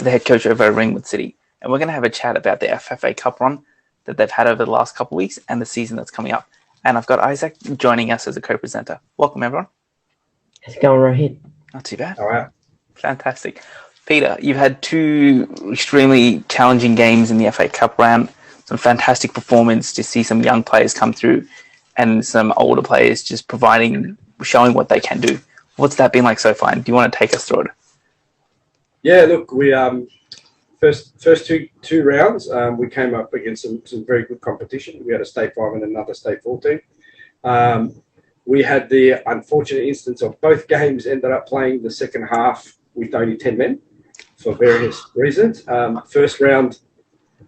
the head coach over at Ringwood City, and we're going to have a chat about the FFA Cup run that they've had over the last couple of weeks and the season that's coming up. And I've got Isaac joining us as a co-presenter. Welcome, everyone. How's it going, Rohit? Not too bad. All right. Fantastic. Peter, you've had two extremely challenging games in the FA Cup round, some fantastic performance to see some young players come through and some older players just showing what they can do. What's that been like so far? Do you want to take us through it? Yeah, look, we first two rounds, we came up against some very good competition. We had a State 5 and another State 4 team. We had the unfortunate instance of both games ended up playing the second half with only 10 men for various reasons. First round,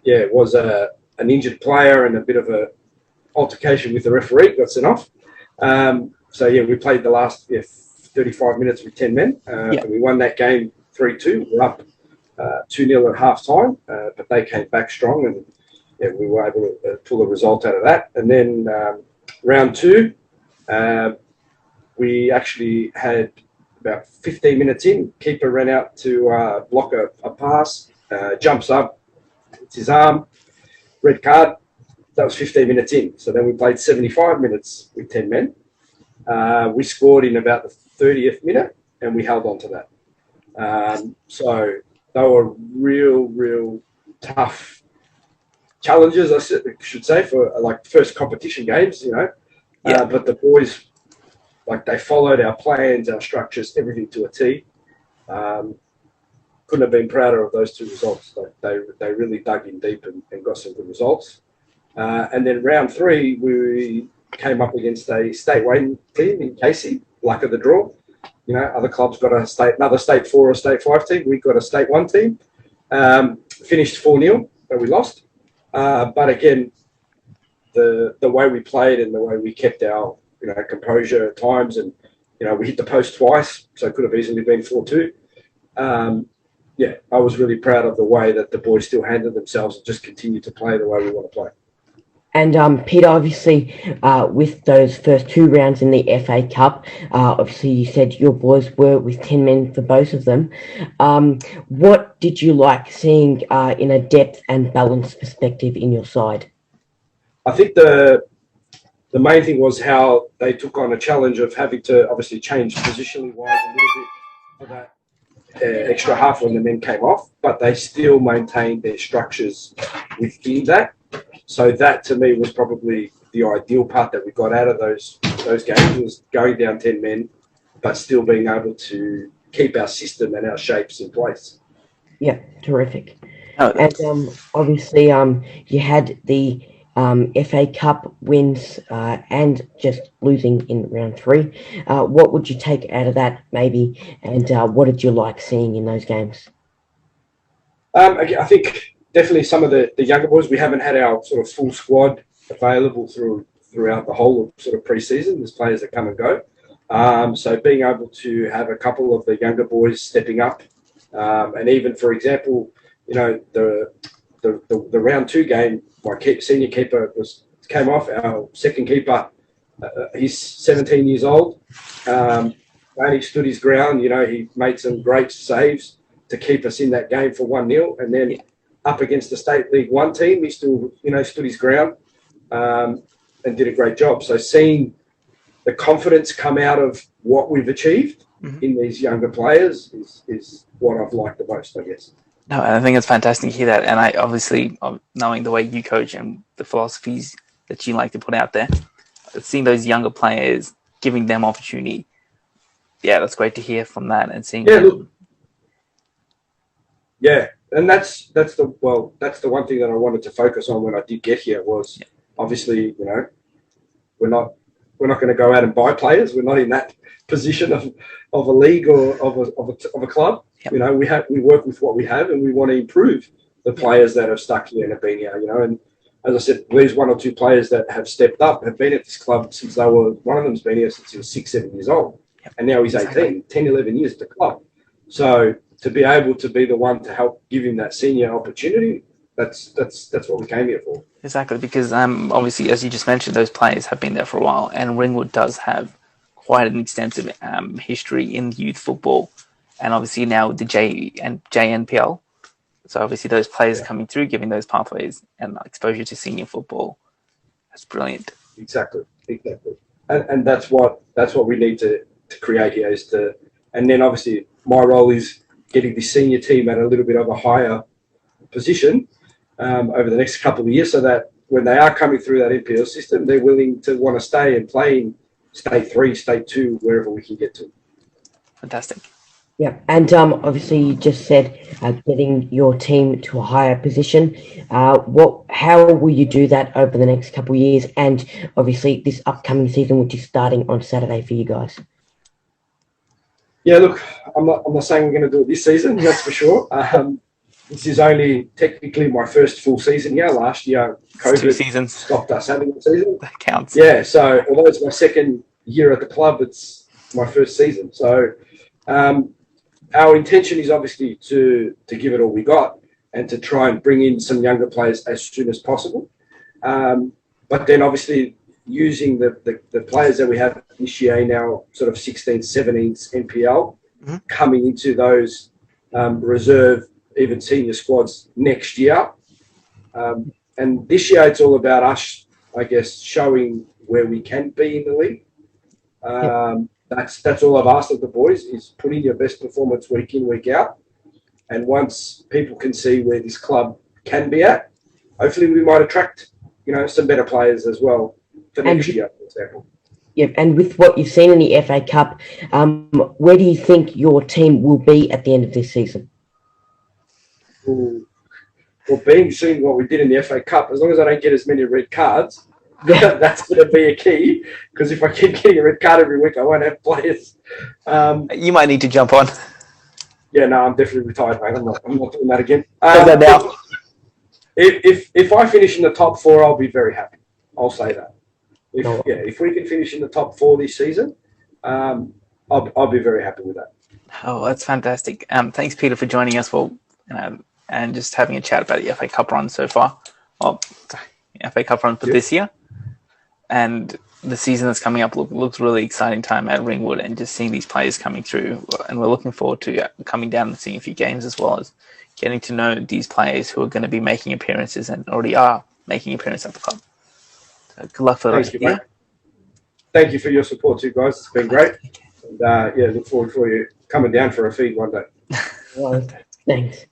was an injured player and a bit of a altercation with the referee, got sent off. We played the last 35 minutes with 10 men. And we won that game 3-2. We're up 2-0 at half time, but they came back strong and we were able to pull a result out of that. And then round two, we actually had about 15 minutes in. Keeper ran out to block a pass, jumps up, it's his arm, red card. That was 15 minutes in. So then we played 75 minutes with 10 men. We scored in about the 30th minute and we held on to that. So they were real tough challenges, I should say, for like first competition games, but the boys, they followed our plans, our structures, everything to a T. Couldn't have been prouder of those two results. They really dug in deep and got some good results. And then round three, we came up against a State 1 team in Casey, luck of the draw. Other clubs got another State 4 or State 5 team. We got a State 1 team. Finished 4-0, but we lost. But again, the way we played and the way we kept our composure at times, and we hit the post twice, so it could have easily been 4-2. I was really proud of the way that the boys still handled themselves and just continued to play the way we want to play. And Peter, obviously, with those first two rounds in the FA Cup, obviously you said your boys were with 10 men for both of them. What did you like seeing in a depth and balance perspective in your side? I think the main thing was how they took on a challenge of having to obviously change positionally wise a little bit for that extra half when the men came off, but they still maintained their structures within that. So that to me was probably the ideal part that we got out of those games, was going down 10 men, but still being able to keep our system and our shapes in place. Yeah, terrific. And obviously you had the FA Cup wins and just losing in round three. What would you take out of that maybe, and what did you like seeing in those games? I think definitely some of the younger boys, we haven't had our sort of full squad available throughout the whole of sort of pre-season. There's players that come and go. So being able to have a couple of the younger boys stepping up, and even, for example, the round two game, my senior keeper came off. Our second keeper, he's 17 years old. Only stood his ground. He made some great saves to keep us in that game for 1-0, and then up against the State League 1 team, he still, stood his ground and did a great job. So seeing the confidence come out of what we've achieved in these younger players is what I've liked the most, I guess. No, and I think it's fantastic to hear that. And I obviously, knowing the way you coach and the philosophies that you like to put out there, seeing those younger players, giving them opportunity, that's great to hear from that and seeing. And that's the one thing that I wanted to focus on when I did get here was obviously, we're not going to go out and buy players. We're not in that position of a league or of a club. Yep. We work with what we have, and we want to improve the players that have stuck here and have been here. And as I said, these one or two players that have stepped up have been at this club since one of them's been here since he was 6-7 years old, and now he's 18, 10, 11 years at the club. So to be able to be the one to help give him that senior opportunity, that's what we came here for. Exactly, because obviously, as you just mentioned, those players have been there for a while, and Ringwood does have quite an extensive history in youth football, and obviously now with the JNPL, So obviously those players coming through, giving those pathways and exposure to senior football, that's brilliant. Exactly. And that's what we need to create here and then obviously my role is getting the senior team at a little bit of a higher position over the next couple of years, so that when they are coming through that NPL system, they're willing to want to stay and play in state 3, state 2, wherever we can get to. Fantastic. Yeah, and obviously you just said getting your team to a higher position. How will you do that over the next couple of years, and obviously this upcoming season, which is starting on Saturday for you guys? Yeah, look, I'm not saying we're going to do it this season, that's for sure. This is only technically my first full season here. Last year, COVID 2 seasons. stopped us having a season. That counts. Yeah, so although it's my second year at the club, it's my first season. So our intention is obviously to give it all we got and to try and bring in some younger players as soon as possible. But then obviously using the players that we have this year in our sort of 16s, 17s NPL, coming into those reserve, even senior squads next year. And this year it's all about us, I guess, showing where we can be in the league. That's all I've asked of the boys, is put in your best performance week in, week out. And once people can see where this club can be at, hopefully we might attract, some better players as well for next year, for example. Yep, and with what you've seen in the FA Cup, where do you think your team will be at the end of this season? Well, seeing what we did in the FA Cup, as long as I don't get as many red cards, that's going to be a key, because if I keep getting a red card every week, I won't have players. You might need to jump on. Yeah, no, I'm definitely retired, mate. I'm not doing that again. Now. If I finish in the top 4, I'll be very happy. I'll say that. If we can finish in the top 4 this season, I'll be very happy with that. Oh, that's fantastic. Thanks, Peter, for joining us and just having a chat about the FA Cup run so far. Well, FA Cup run for this year. And the season that's coming up looks really exciting time at Ringwood, and just seeing these players coming through. And we're looking forward to coming down and seeing a few games, as well as getting to know these players who are going to be making appearances and already are making appearances at the club. So good luck for the rest of the year. Thank you for your support too, guys. It's been great. And look forward for you coming down for a feed one day. Well, thanks.